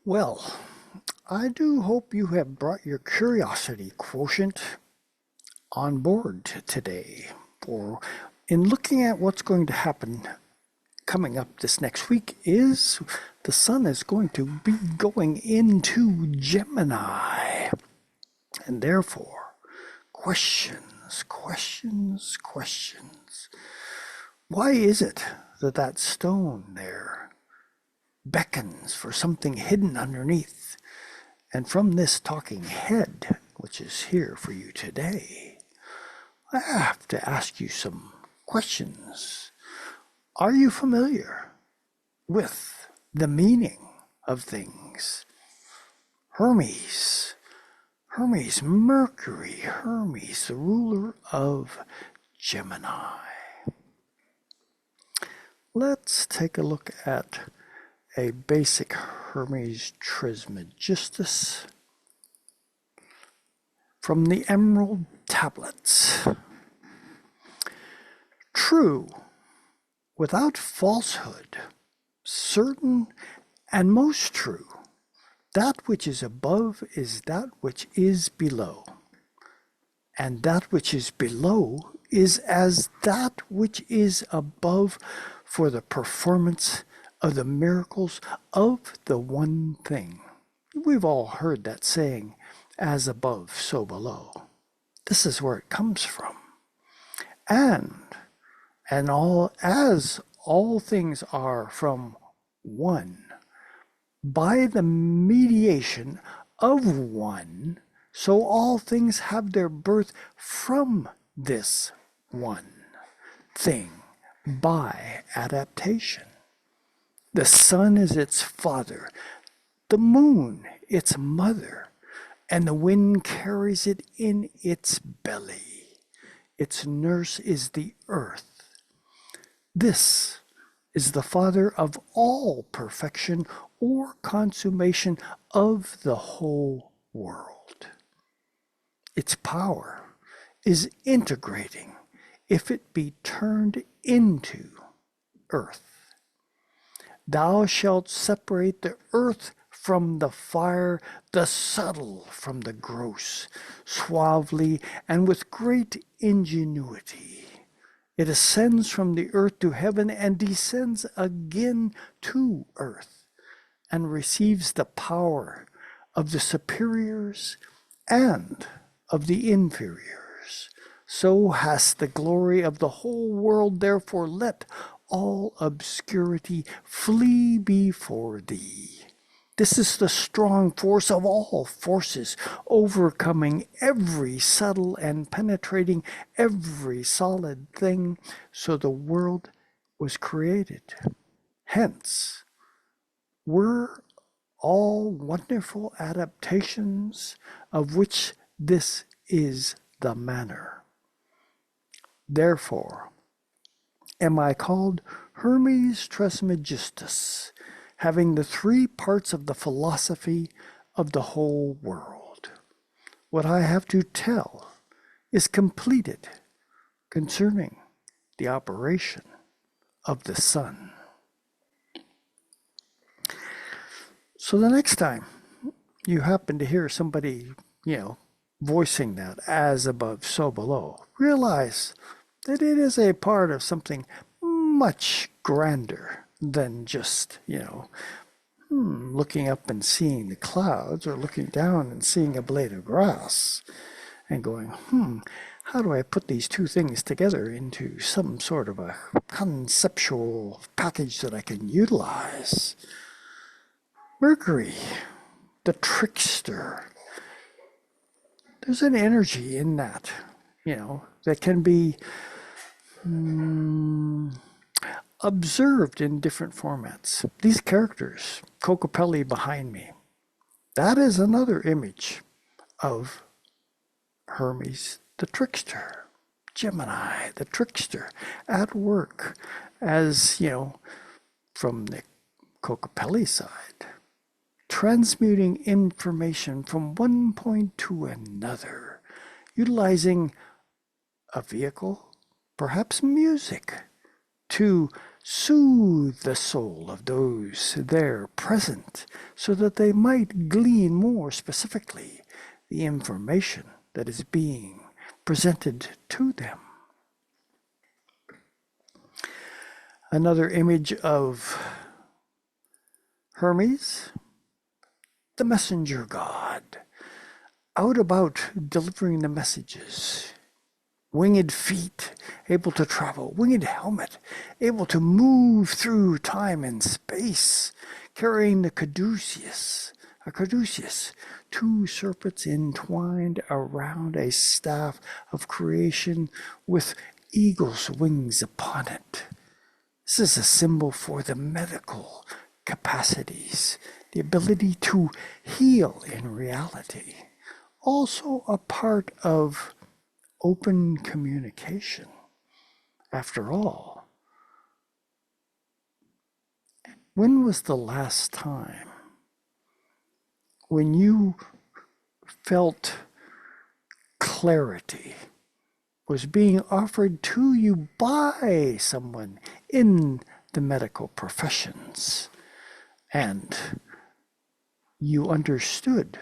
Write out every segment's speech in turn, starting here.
Well, I do hope you have brought your curiosity quotient on board today. For in looking at what's going to happen coming up this next week is the sun is going to be going into Gemini. And therefore, questions, questions, questions. Why is it that that stone there beckons for something hidden underneath? And from this talking head, which is here for you today, I have to ask you some questions. Are you familiar with the meaning of things? Hermes, Mercury, Hermes, the ruler of Gemini. Let's take a look at a basic Hermes Trismegistus from the Emerald Tablets. True, without falsehood, certain and most true, that which is above is that which is below, and that which is below is as that which is above for the performance of the miracles of the one thing. We've all heard that saying, as above, so below. This is where it comes from. And all things are from one, by the mediation of one, so all things have their birth from this one thing by adaptation. The sun is its father, the moon its mother, and the wind carries it in its belly. Its nurse is the earth. This is the father of all perfection or consummation of the whole world. Its power is integrating if it be turned into earth. Thou shalt separate the earth from the fire, the subtle from the gross, suavely and with great ingenuity. It ascends from the earth to heaven and descends again to earth, and receives the power of the superiors and of the inferiors. So has the glory of the whole world, therefore let all obscurity flee before thee. This is the strong force of all forces, overcoming every subtle and penetrating every solid thing, so the world was created. Hence, were all wonderful adaptations of which this is the manner. Therefore, am I called Hermes Trismegistus, having the three parts of the philosophy of the whole world. What I have to tell is completed concerning the operation of the sun. So the next time you happen to hear somebody, voicing that as above, so below, realize that it is a part of something much grander than just, looking up and seeing the clouds or looking down and seeing a blade of grass and going, how do I put these two things together into some sort of a conceptual package that I can utilize? Mercury, the trickster. There's an energy in that, that can be observed in different formats. These characters, Cocopelli behind me, that is another image of Hermes, the trickster, Gemini, the trickster, at work as, from the Cocopelli side, transmuting information from one point to another, utilizing a vehicle, perhaps music, to soothe the soul of those there present so that they might glean more specifically the information that is being presented to them. Another image of Hermes, the messenger god, out about delivering the messages. Winged feet, able to travel, winged helmet, able to move through time and space, carrying the caduceus, two serpents entwined around a staff of creation with eagle's wings upon it. This is a symbol for the medical capacities, the ability to heal in reality. Also a part of open communication. After all, when was the last time when you felt clarity was being offered to you by someone in the medical professions, and you understood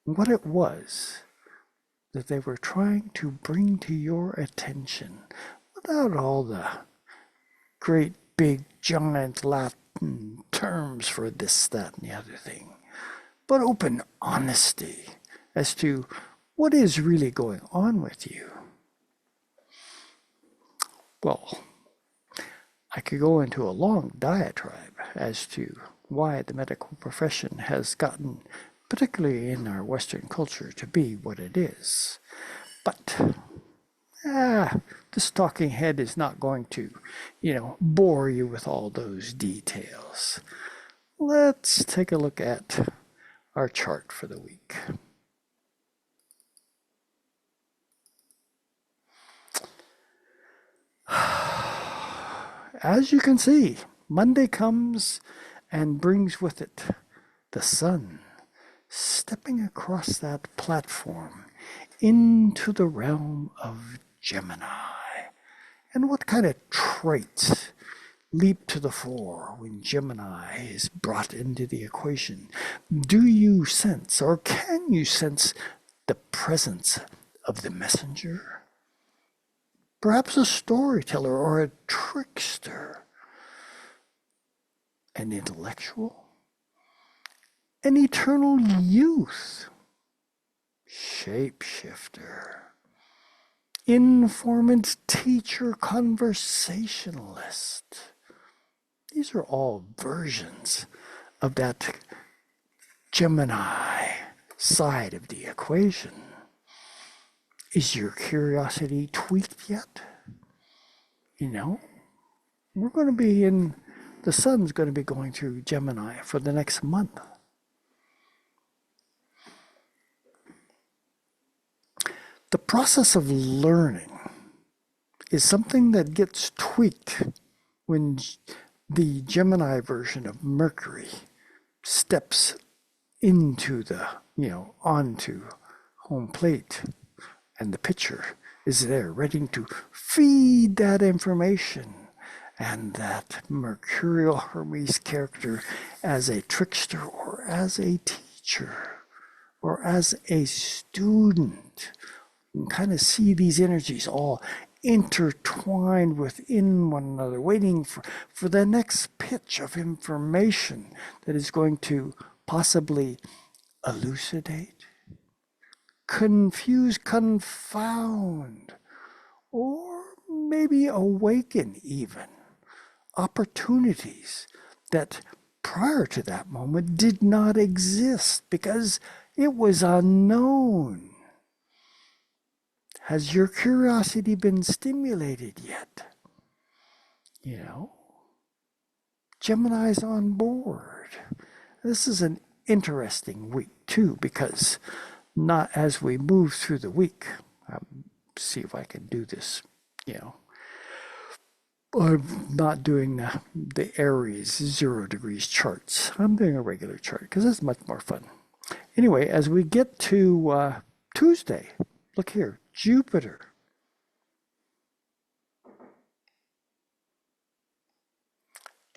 what it was that they were trying to bring to your attention without all the great big giant Latin terms for this, that, and the other thing, but open honesty as to what is really going on with you. Well, I could go into a long diatribe as to why the medical profession has gotten, particularly in our Western culture, to be what it is. But this talking head is not going to, bore you with all those details. Let's take a look at our chart for the week. As you can see, Monday comes and brings with it the sun stepping across that platform into the realm of Gemini. And what kind of traits leap to the fore when Gemini is brought into the equation? Do you sense, or can you sense, the presence of the messenger? Perhaps a storyteller or a trickster, an intellectual, an eternal youth, shapeshifter, informant, teacher, conversationalist. These are all versions of that Gemini side of the equation. Is your curiosity tweaked yet? We're going to be the sun's going to be going through Gemini for the next month. The process of learning is something that gets tweaked when the Gemini version of Mercury steps into onto home plate, and the picture is there ready to feed that information. And that Mercurial Hermes character as a trickster or as a teacher or as a student, you can kind of see these energies all intertwined within one another, waiting for the next pitch of information that is going to possibly elucidate, confuse, confound, or maybe awaken even opportunities that prior to that moment did not exist because it was unknown. Has your curiosity been stimulated yet? Gemini's on board. This is an interesting week too, because not as we move through the week, see if I can do this, I'm not doing the Aries 0 degrees charts. I'm doing a regular chart because it's much more fun. Anyway, as we get to Tuesday, look here, Jupiter.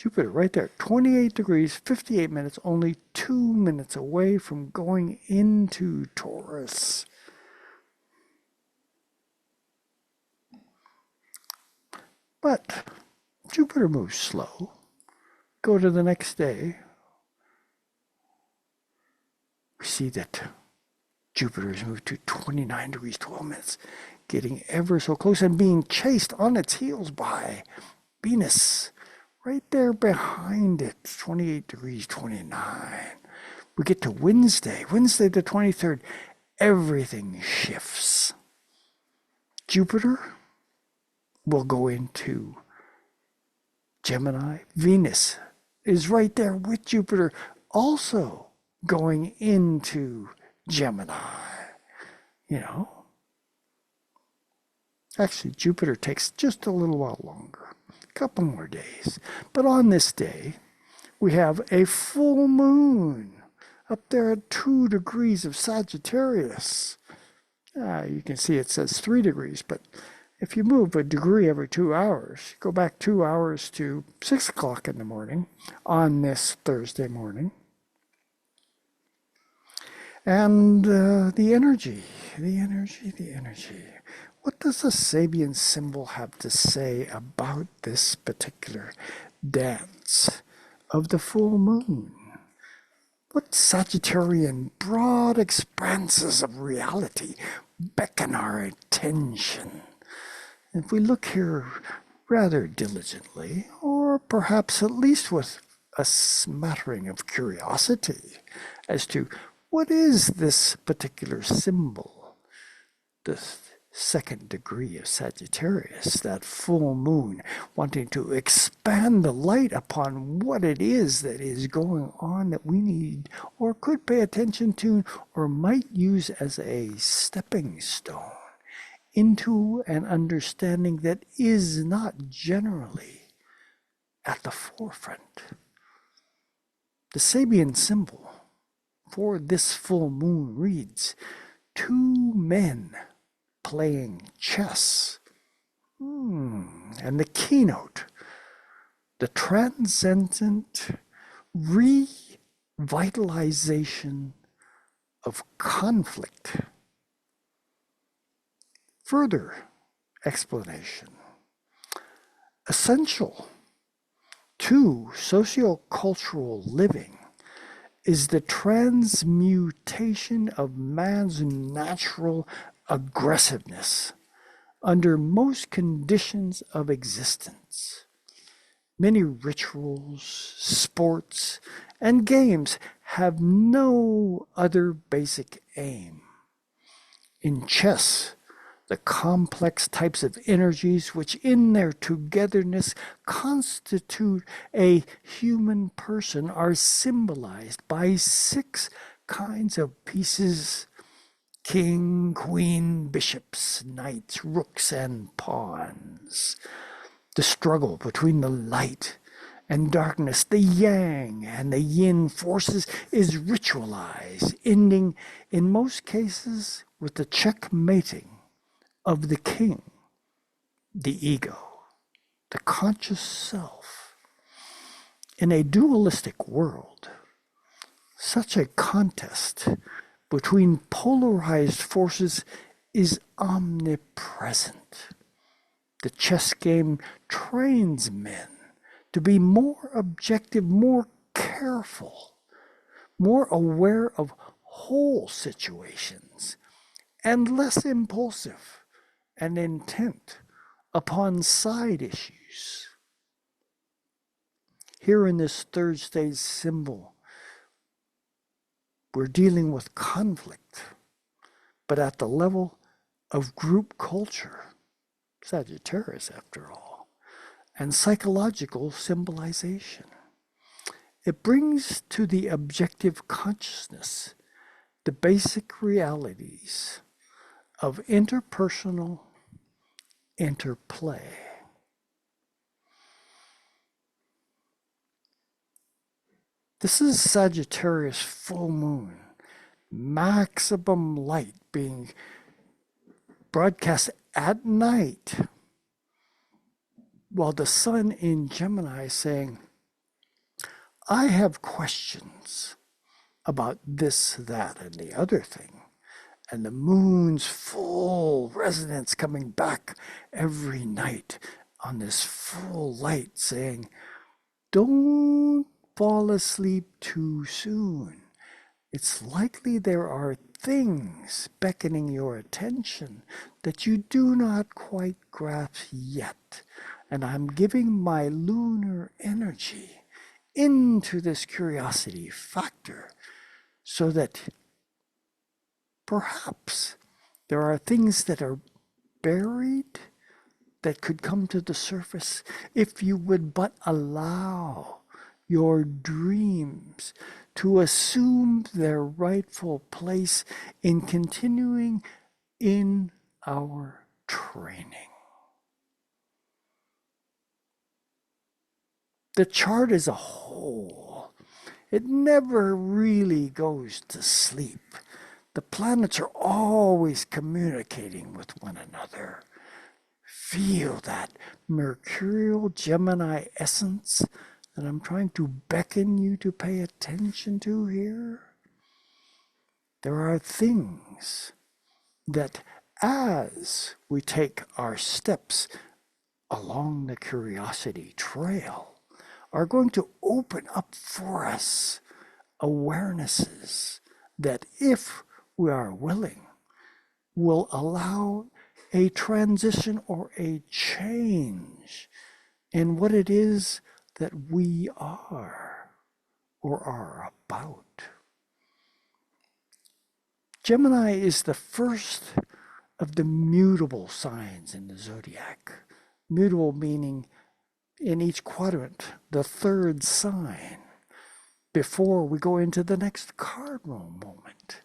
Jupiter right there, 28 degrees, 58 minutes, only 2 minutes away from going into Taurus. But Jupiter moves slow. Go to the next day. We see that Jupiter has moved to 29 degrees, 12 minutes, getting ever so close and being chased on its heels by Venus. Right there behind it, 28 degrees, 29. We get to Wednesday the 23rd. Everything shifts. Jupiter will go into Gemini. Venus is right there with Jupiter, also going into Gemini. Actually, Jupiter takes just a little while longer, a couple more days. But on this day, we have a full moon up there at 2 degrees of Sagittarius. You can see it says 3 degrees, but if you move a degree every 2 hours, go back 2 hours to 6 o'clock in the morning on this Thursday morning. And the energy. What does the Sabian symbol have to say about this particular dance of the full moon? What Sagittarian broad expanses of reality beckon our attention? If we look here rather diligently, or perhaps at least with a smattering of curiosity as to what is this particular symbol, the second degree of Sagittarius, that full moon, wanting to expand the light upon what it is that is going on that we need or could pay attention to or might use as a stepping stone into an understanding that is not generally at the forefront. The Sabian symbol for this full moon reads, 2 men playing chess. And the keynote, the transcendent revitalization of conflict. Further explanation. Essential to sociocultural living is the transmutation of man's natural aggressiveness under most conditions of existence. Many rituals, sports, and games have no other basic aim. In chess, the complex types of energies which in their togetherness constitute a human person are symbolized by 6 kinds of pieces: king, queen, bishops, knights, rooks, and pawns. The struggle between the light and darkness, the yang and the yin forces is ritualized, ending in most cases with the checkmating of the king, the ego, the conscious self. In a dualistic world, such a contest between polarized forces is omnipresent. The chess game trains men to be more objective, more careful, more aware of whole situations, and less impulsive and intent upon side issues. Here in this Thursday's symbol, we're dealing with conflict, but at the level of group culture, Sagittarius after all, and psychological symbolization. It brings to the objective consciousness the basic realities of interpersonal interplay. This is Sagittarius full moon, maximum light being broadcast at night, while the sun in Gemini is saying, I have questions about this, that, and the other thing. And the moon's full resonance coming back every night on this full light saying, don't fall asleep too soon. It's likely there are things beckoning your attention that you do not quite grasp yet. And I'm giving my lunar energy into this curiosity factor so that perhaps there are things that are buried that could come to the surface if you would but allow your dreams to assume their rightful place in continuing in our training. The chart as a whole, it never really goes to sleep. The planets are always communicating with one another. Feel that mercurial Gemini essence that I'm trying to beckon you to pay attention to here. There are things that as we take our steps along the curiosity trail are going to open up for us awarenesses that, if we are willing, will allow a transition or a change in what it is that we are or are about. Gemini is the first of the mutable signs in the zodiac. Mutable meaning in each quadrant, the third sign, before we go into the next cardinal moment.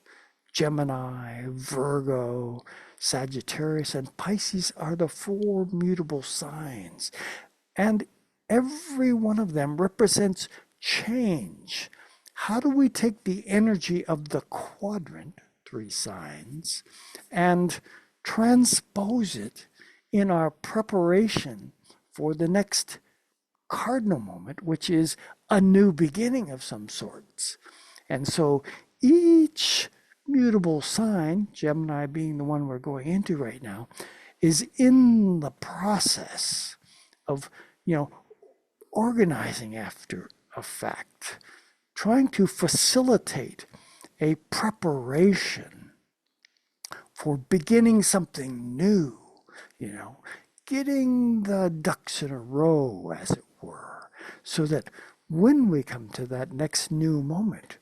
Gemini, Virgo, Sagittarius, and Pisces are the four mutable signs. And every one of them represents change. How do we take the energy of the quadrant, three signs, and transpose it in our preparation for the next cardinal moment, which is a new beginning of some sorts? And so each mutable sign, Gemini being the one we're going into right now, is in the process of, organizing after a fact, trying to facilitate a preparation for beginning something new, getting the ducks in a row, as it were, so that when we come to that next new moment,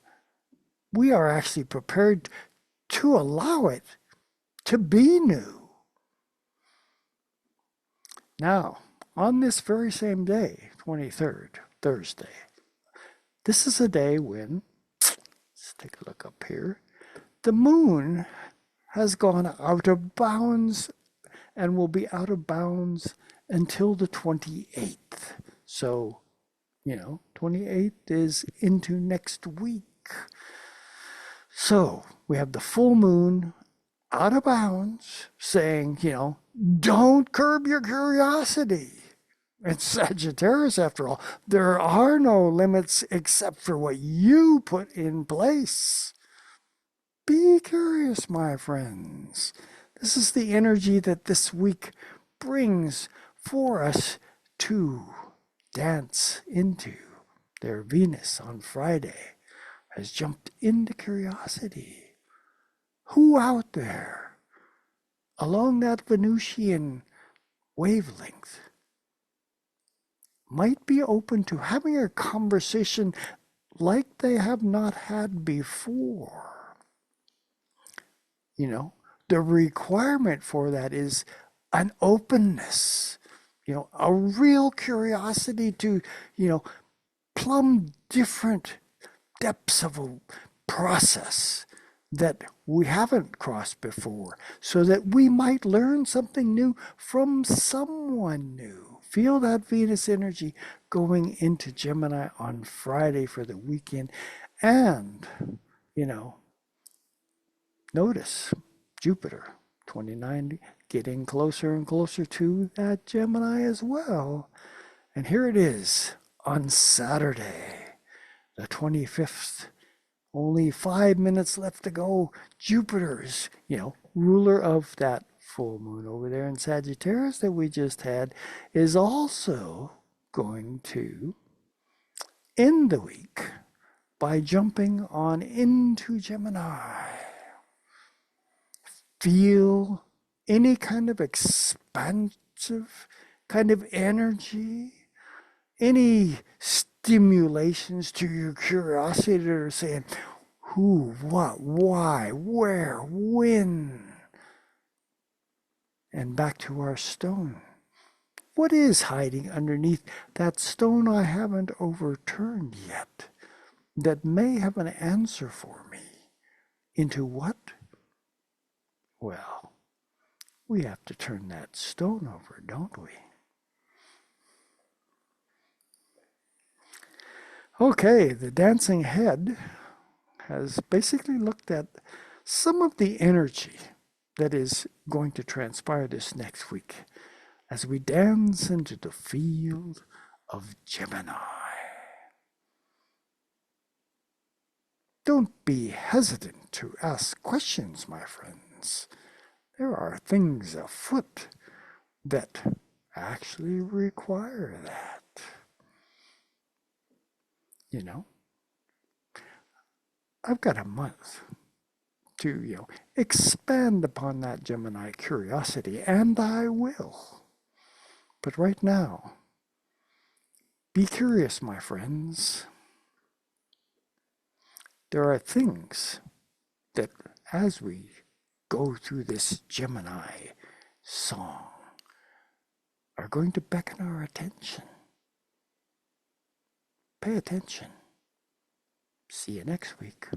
we are actually prepared to allow it to be new. Now, on this very same day, 23rd, Thursday, this is a day when, let's take a look up here, the moon has gone out of bounds and will be out of bounds until the 28th. So, 28th is into next week. So we have the full moon out of bounds saying, don't curb your curiosity. It's Sagittarius, after all. There are no limits except for what you put in place. Be curious, my friends. This is the energy that this week brings for us to dance into. Their Venus on Friday has jumped into curiosity. Who out there, along that Venusian wavelength, might be open to having a conversation like they have not had before? The requirement for that is an openness, a real curiosity to, plumb different depths of a process that we haven't crossed before, so that we might learn something new from someone new. Feel that Venus energy going into Gemini on Friday for the weekend. And, notice Jupiter, 2090, getting closer and closer to that Gemini as well. And here it is on Saturday. the 25th. Only 5 minutes left to go. Jupiter's, ruler of that full moon over there in Sagittarius that we just had, is also going to end the week by jumping on into Gemini. Feel any kind of expansive kind of energy, any stimulations to your curiosity that are saying, who, what, why, where, when? And back to our stone. What is hiding underneath that stone I haven't overturned yet that may have an answer for me? Into what? Well, we have to turn that stone over, don't we? Okay, the dancing head has basically looked at some of the energy that is going to transpire this next week as we dance into the field of Gemini. Don't be hesitant to ask questions, my friends. There are things afoot that actually require that. I've got a month to, expand upon that Gemini curiosity, and I will. But right now, be curious, my friends. There are things that, as we go through this Gemini song, are going to beckon our attention. Pay attention. See you next week.